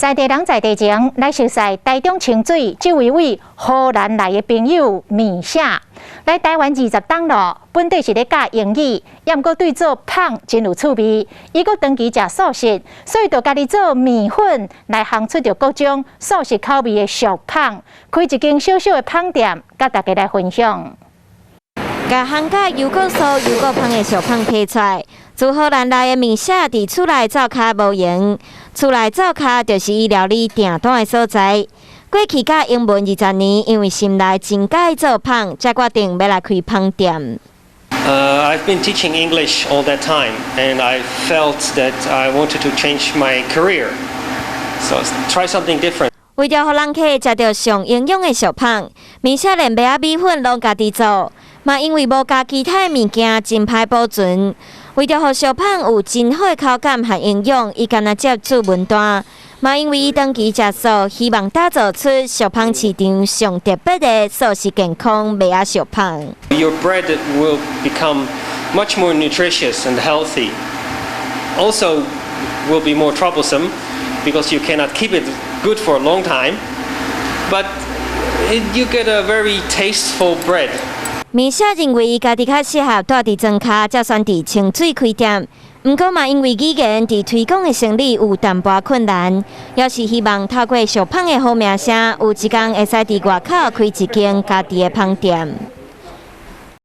在地人在地前来受晒台中清水这位荷兰来的朋友米夏，来台湾20冬咯，本地是咧教英语，也毋过对做芳真有趣味。伊阁长期食素食，所以就家己做米粉来烘出着各种素食口味的俗芳，开一间小小的芳店，甲大家来分享。甲烘甲油果酥、油果芳的俗芳提出来，自荷兰来的米夏伫厝内灶骹无闲，厝内灶骹就是伊料理订单的所在。过去甲英文20年，因为心内真介做芳，才决定要来开芳店。I've been teaching English all that time, and I felt that I wanted to change my career. So try something different. 为着互人客食到上营养的俗芳，米夏连麦米粉拢家己做，嘛因为无加其他的物件，真歹保存。为着互俗芳有真好的口感和营养，伊干那接触文单。嘛因为伊长期食素，希望打造出俗芳市场上特别的素食健康麦仔俗芳。Your bread will become much more nutritious and healthy. Also, will be more troublesome because you cannot keep it good for a long time. But you get a very tasteful bread. 米夏认为伊家己较适合住伫庄脚，才选伫清水开店。毋过嘛，因为语言伫推广的生理有淡薄困难，也是希望透过俗芳的好名声，有一天会使伫外口开一间家己的芳店。